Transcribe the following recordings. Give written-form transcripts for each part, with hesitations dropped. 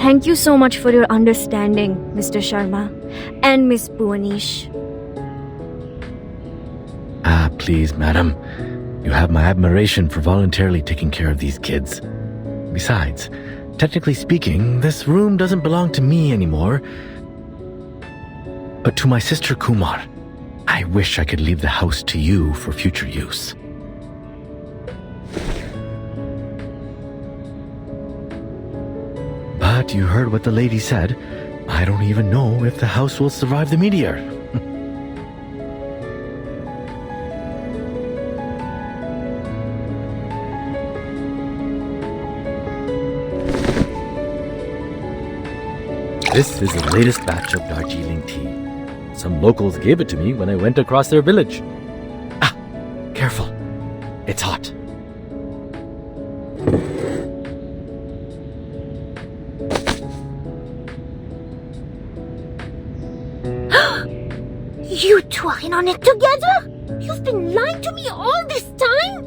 Thank you so much for your understanding, Mr. Sharma and Miss Bhuwanish. Please, madam. You have my admiration for voluntarily taking care of these kids. Besides, technically speaking, this room doesn't belong to me anymore, but to my sister Kumar. I wish I could leave the house to you for future use. But you heard what the lady said. I don't even know if the house will survive the meteor. This is the latest batch of Darjeeling tea. Some locals gave it to me when I went across their village. Careful. It's hot. You two are in on it together? You've been lying to me all this time?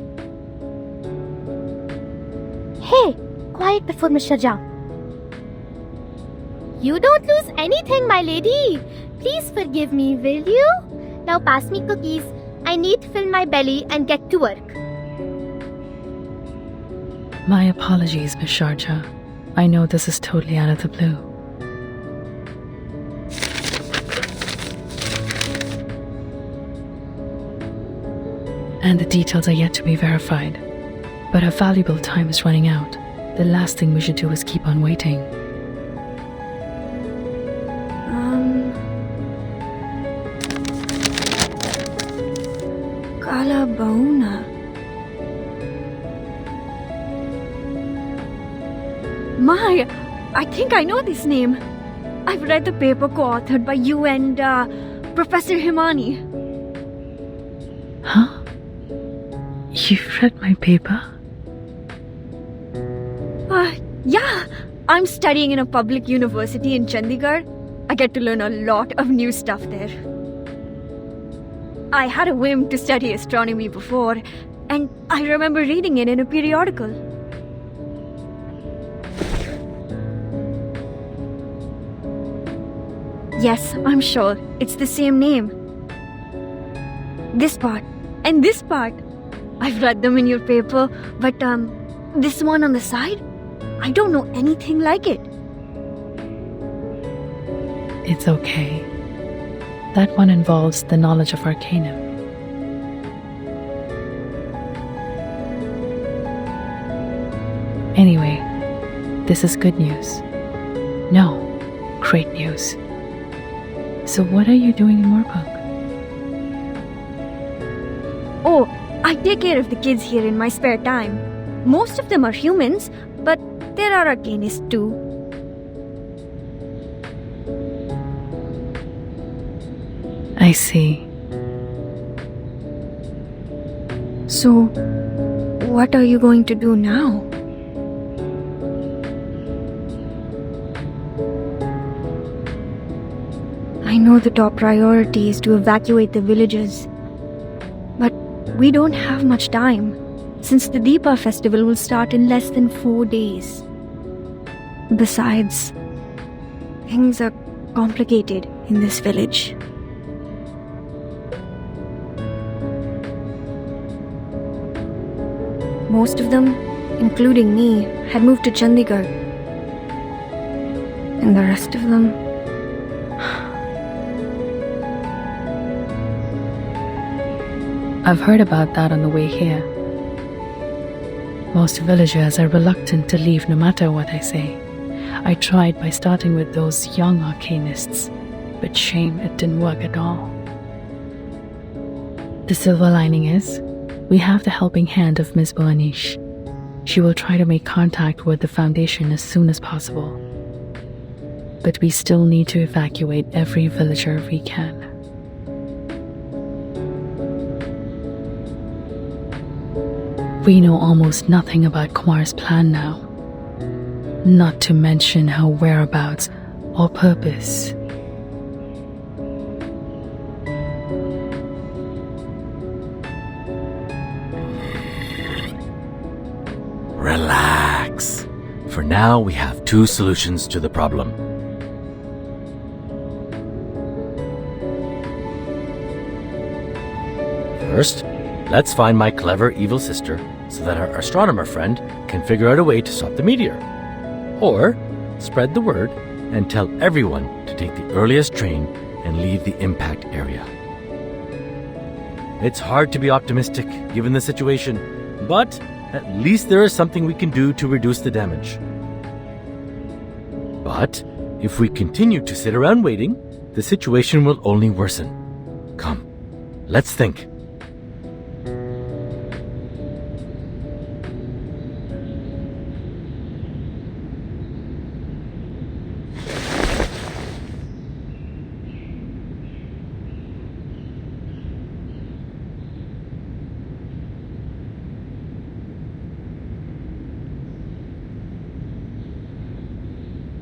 Hey, quiet before Mr. Jha. You don't lose anything, my lady. Please forgive me, will you? Now pass me cookies. I need to fill my belly and get to work. My apologies, Miss Sharjah. I know this is totally out of the blue. And the details are yet to be verified. But our valuable time is running out. The last thing we should do is keep on waiting. Kala Bauna. My, I think I know this name. I've read the paper co-authored by you and Professor Himani. Huh? You've read my paper? Yeah, I'm studying in a public university in Chandigarh. I get to learn a lot of new stuff there. I had a whim to study astronomy before, and I remember reading it in a periodical. Yes, I'm sure. It's the same name. This part and this part. I've read them in your paper, but this one on the side? I don't know anything like it. It's okay. That one involves the knowledge of Arcanum. Anyway, this is good news. No, great news. So what are you doing in Moorpark? Oh, I take care of the kids here in my spare time. Most of them are humans, but there are arcanists too. I see. So, what are you going to do now? I know the top priority is to evacuate the villages. But we don't have much time, since the Deepa festival will start in less than 4 days. Besides, things are complicated in this village. Most of them, including me, had moved to Chandigarh. And the rest of them... I've heard about that on the way here. Most villagers are reluctant to leave no matter what I say. I tried by starting with those young arcanists, but shame it didn't work at all. The silver lining is, we have the helping hand of Miss Bhuwanish. She will try to make contact with the Foundation as soon as possible. But we still need to evacuate every villager we can. We know almost nothing about Kumar's plan now. Not to mention her whereabouts or purpose. Relax. For now we have two solutions to the problem. First, let's find my clever evil sister so that our astronomer friend can figure out a way to stop the meteor. Or spread the word and tell everyone to take the earliest train and leave the impact area. It's hard to be optimistic given the situation, but at least there is something we can do to reduce the damage. But if we continue to sit around waiting, the situation will only worsen. Come, let's think.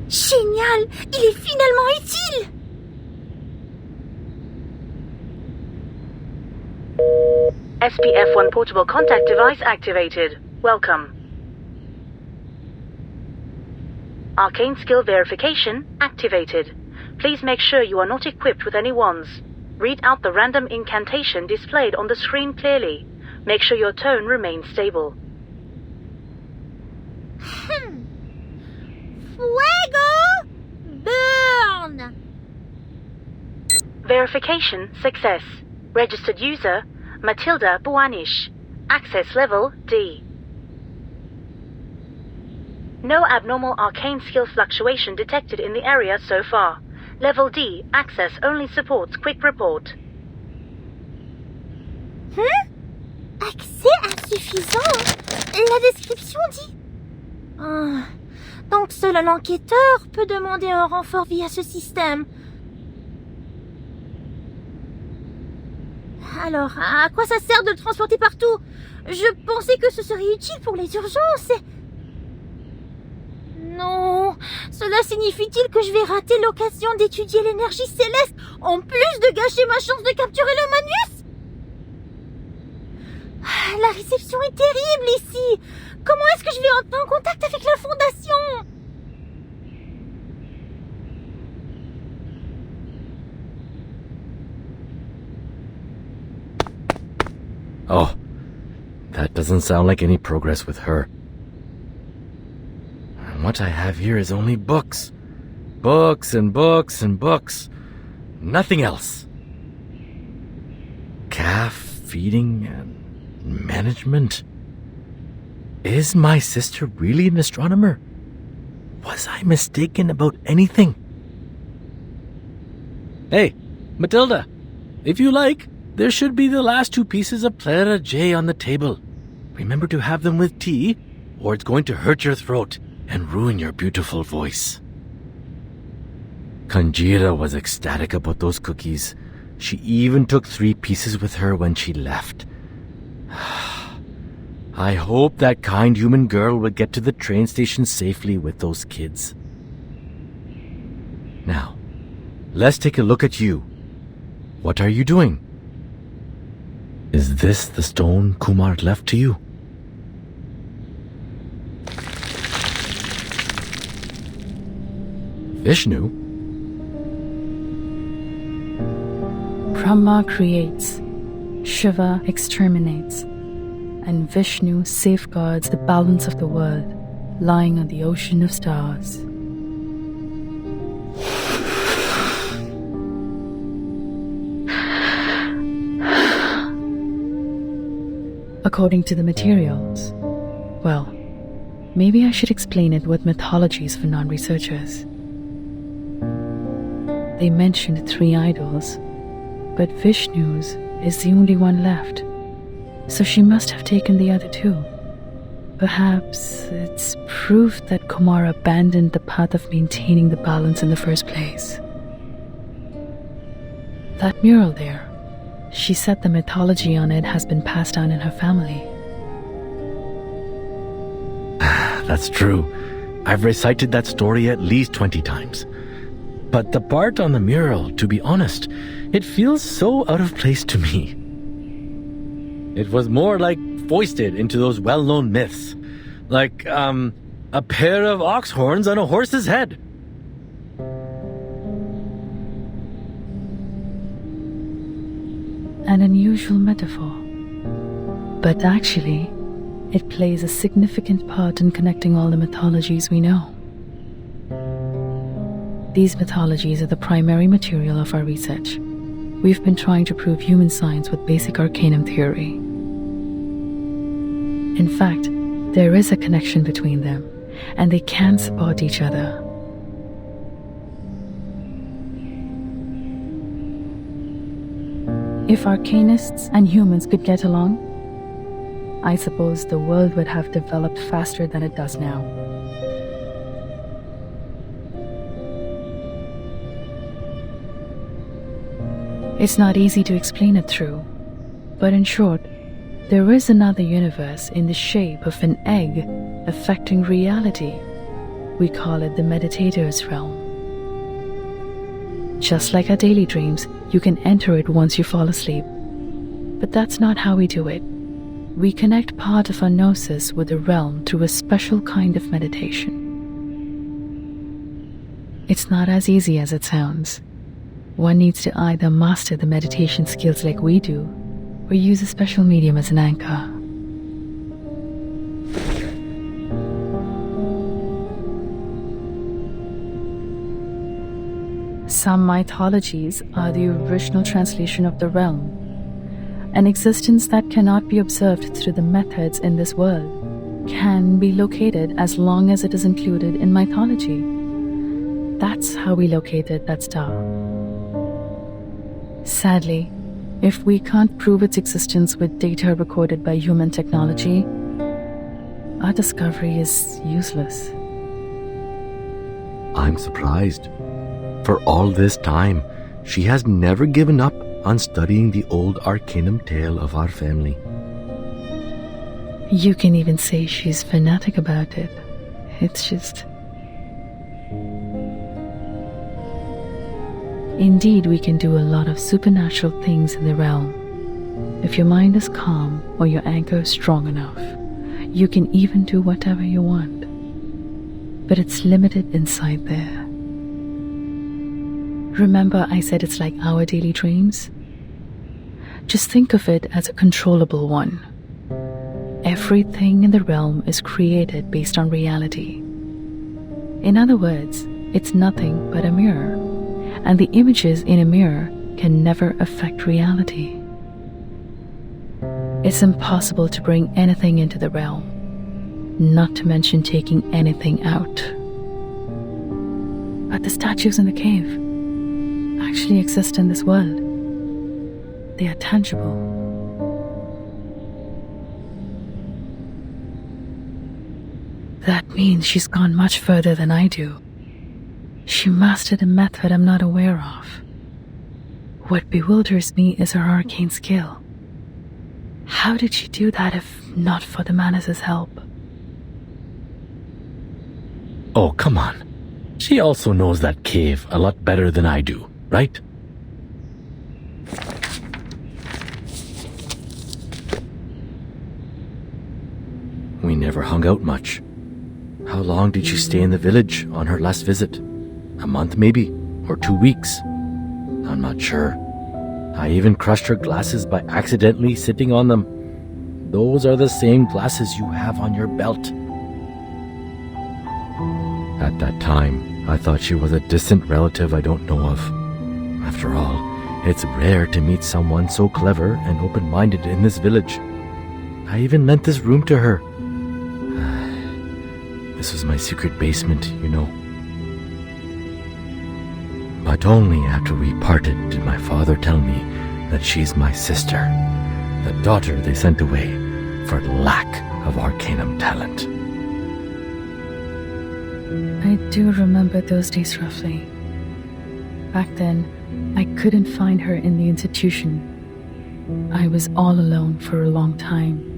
Génial! Il est finalement utile! SPF-1 portable contact device activated. Welcome. Arcane skill verification activated. Please make sure you are not equipped with any wands. Read out the random incantation displayed on the screen clearly. Make sure your tone remains stable. Fuego! Burn! Verification success. Registered user, Matilda Buanish. Access level D. No abnormal arcane skill fluctuation detected in the area so far. Level D, access only supports quick report. Accès insuffisant? La description dit... donc seul un enquêteur peut demander un renfort via ce système. Alors, à quoi ça sert de le transporter partout? Je pensais que ce serait utile pour les urgences. Non, cela signifie-t-il que je vais rater l'occasion d'étudier l'énergie céleste en plus de gâcher ma chance de capturer le Manius? La réception est terrible ici. Comment est-ce que je vais entrer en contact avec la Fondation? Oh, that doesn't sound like any progress with her. And what I have here is only books. Books and books and books. Nothing else. Calf feeding and management. Is my sister really an astronomer? Was I mistaken about anything? Hey, Matilda, if you like, there should be the last two pieces of Plera J on the table. Remember to have them with tea, or it's going to hurt your throat and ruin your beautiful voice. Kanjira was ecstatic about those cookies. She even took 3 pieces with her when she left. I hope that kind human girl would get to the train station safely with those kids. Now, let's take a look at you. What are you doing? Is this the stone Kumar left to you? Vishnu? Brahma creates, Shiva exterminates, and Vishnu safeguards the balance of the world lying on the ocean of stars. According to the materials, well, maybe I should explain it with mythologies for non-researchers. They mentioned 3 idols, but Vishnu's is the only one left, so she must have taken the other 2. Perhaps it's proof that Kumar abandoned the path of maintaining the balance in the first place. That mural there, she said the mythology on it has been passed down in her family. That's true. I've recited that story at least 20 times. But the part on the mural, to be honest, it feels so out of place to me. It was more like foisted into those well-known myths. Like, A pair of ox horns on a horse's head. An unusual metaphor. But actually, it plays a significant part in connecting all the mythologies we know. These mythologies are the primary material of our research. We've been trying to prove human science with basic arcanum theory. In fact, there is a connection between them, and they can support each other. If arcanists and humans could get along, I suppose the world would have developed faster than it does now. It's not easy to explain it through, but in short, there is another universe in the shape of an egg affecting reality. We call it the meditator's realm. Just like our daily dreams, you can enter it once you fall asleep. But that's not how we do it. We connect part of our gnosis with the realm through a special kind of meditation. It's not as easy as it sounds. One needs to either master the meditation skills like we do, or use a special medium as an anchor. Some mythologies are the original translation of the realm, an existence that cannot be observed through the methods in this world, can be located as long as it is included in mythology. That's how we located that star. Sadly, if we can't prove its existence with data recorded by human technology, our discovery is useless. I'm surprised. For all this time, she has never given up on studying the old arcanum tale of our family. You can even say she's fanatic about it. It's just... Indeed, we can do a lot of supernatural things in the realm. If your mind is calm or your anchor is strong enough, you can even do whatever you want. But it's limited inside there. Remember I said it's like our daily dreams? Just think of it as a controllable one. Everything in the realm is created based on reality. In other words, it's nothing but a mirror, and the images in a mirror can never affect reality. It's impossible to bring anything into the realm, not to mention taking anything out. But the statues in the cave actually exist in this world. They are tangible. That means she's gone much further than I do. She mastered a method I'm not aware of. What bewilders me is her arcane skill. How did she do that if not for the Manus' help? Oh, come on. She also knows that cave a lot better than I do, right? We never hung out much. How long did she stay in the village on her last visit? A month maybe, or 2 weeks. I'm not sure. I even crushed her glasses by accidentally sitting on them. Those are the same glasses you have on your belt. At that time, I thought she was a distant relative I don't know of. After all, it's rare to meet someone so clever and open-minded in this village. I even lent this room to her. This was my secret basement, you know. But only after we parted did my father tell me that she's my sister, the daughter they sent away for lack of arcanum talent. I do remember those days roughly. Back then, I couldn't find her in the institution. I was all alone for a long time.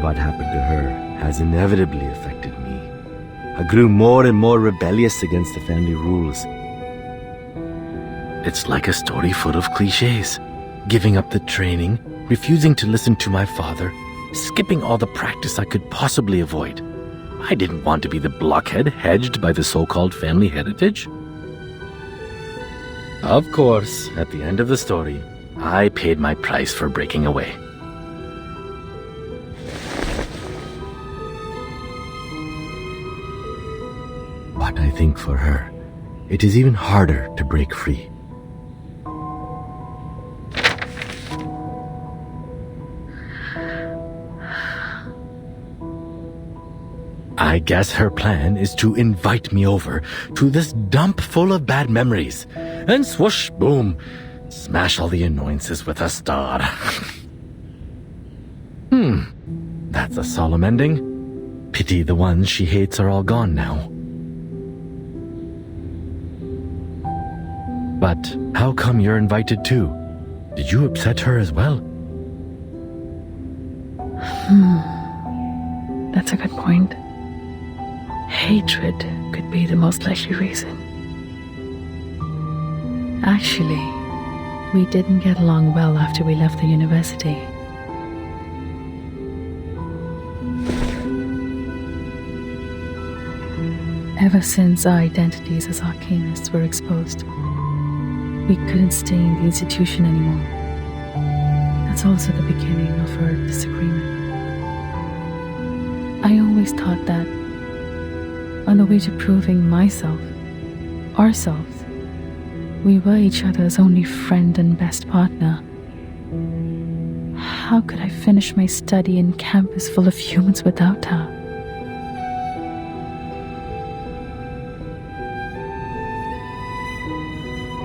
What happened to her has inevitably affected me. I grew more and more rebellious against the family rules. It's like a story full of cliches. Giving up the training, refusing to listen to my father, skipping all the practice I could possibly avoid. I didn't want to be the blockhead hedged by the so-called family heritage. Of course, at the end of the story, I paid my price for breaking away. But I think for her, it is even harder to break free. I guess her plan is to invite me over to this dump full of bad memories, and swoosh, boom, smash all the annoyances with a star. That's a solemn ending. Pity the ones she hates are all gone now. But how come you're invited too? Did you upset her as well? That's a good point. Hatred could be the most likely reason. Actually, we didn't get along well after we left the university. Ever since our identities as arcanists were exposed, we couldn't stay in the institution anymore. That's also the beginning of our disagreement. I always thought that on the way to proving myself, ourselves, we were each other's only friend and best partner. How could I finish my study in campus full of humans without her?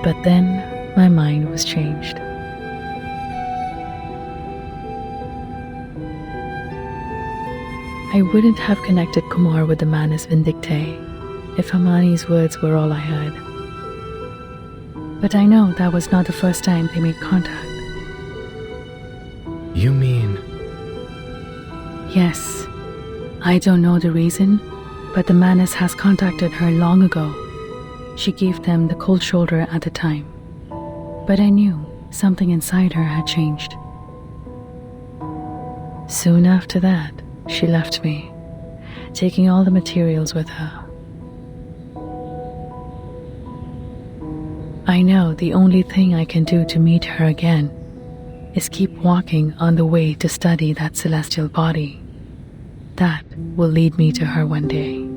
But then my mind was changed. I wouldn't have connected Kumar with the Manus Vindictae if Hermione's words were all I heard. But I know that was not the first time they made contact. You mean... Yes, I don't know the reason, but the Manus has contacted her long ago. She gave them the cold shoulder at the time. But I knew something inside her had changed. Soon after that, she left me, taking all the materials with her. I know the only thing I can do to meet her again is keep walking on the way to study that celestial body. That will lead me to her one day.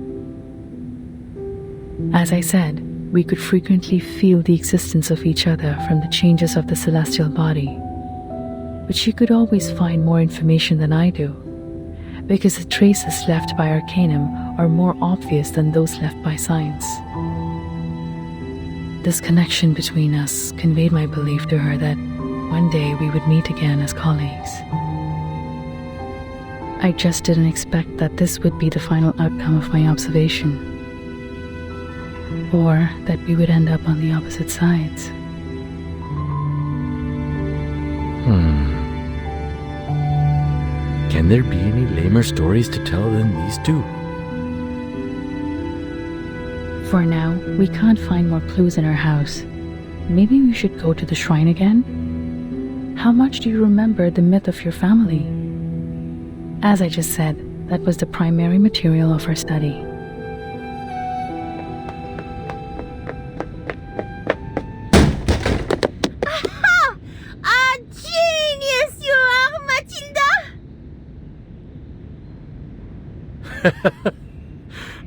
As I said, we could frequently feel the existence of each other from the changes of the celestial body. But she could always find more information than I do, because the traces left by Arcanum are more obvious than those left by science. This connection between us conveyed my belief to her that one day we would meet again as colleagues. I just didn't expect that this would be the final outcome of my observation, or that we would end up on the opposite sides. Can there be any lamer stories to tell than these two? For now, we can't find more clues in her house. Maybe we should go to the shrine again? How much do you remember the myth of your family? As I just said, that was the primary material of our study. Aha! A genius you are, Matilda!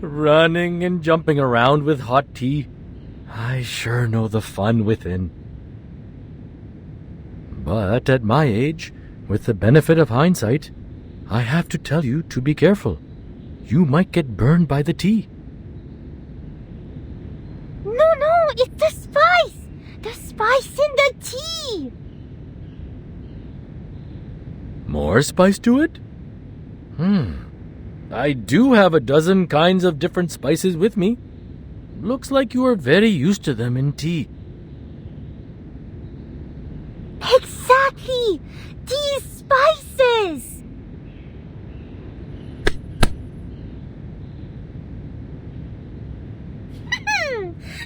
Running and jumping around with hot tea. I sure know the fun within. But at my age, with the benefit of hindsight, I have to tell you to be careful. You might get burned by the tea. No, it's the spice! The spice in the tea! More spice to it? I do have a dozen kinds of different spices with me. Looks like you are very used to them in tea. Exactly! These spices!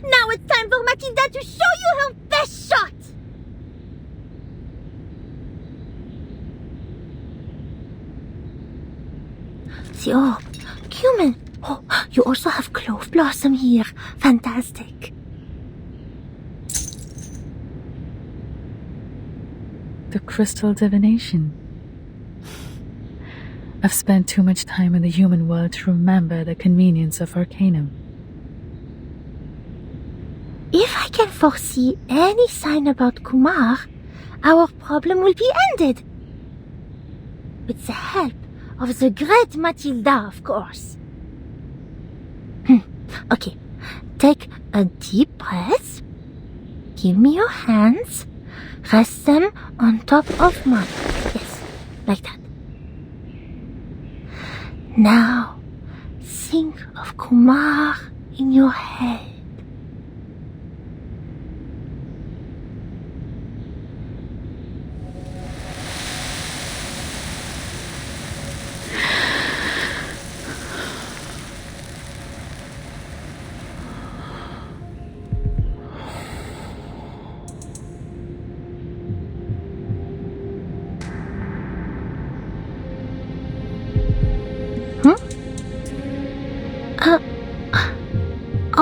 Now it's time for Matilda to show you her best shot! The orb. Cumin. Oh, you also have clove blossom here. Fantastic. The crystal divination. I've spent too much time in the human world to remember the convenience of Arcanum. If I can foresee any sign about Kumar, our problem will be ended. With the help of the great Matilda, of course. Okay, take a deep breath. Give me your hands. Rest them on top of mine. Yes, like that. Now, think of Kumar in your head.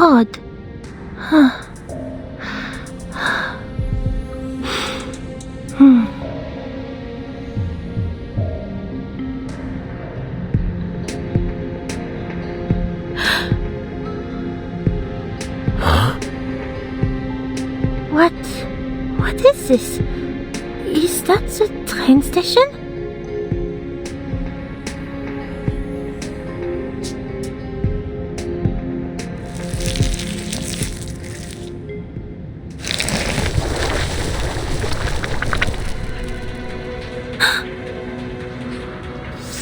Odd. What is this? Is that the train station?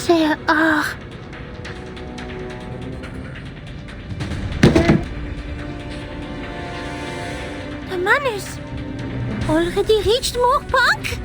There are... The manners already reached Moorpark?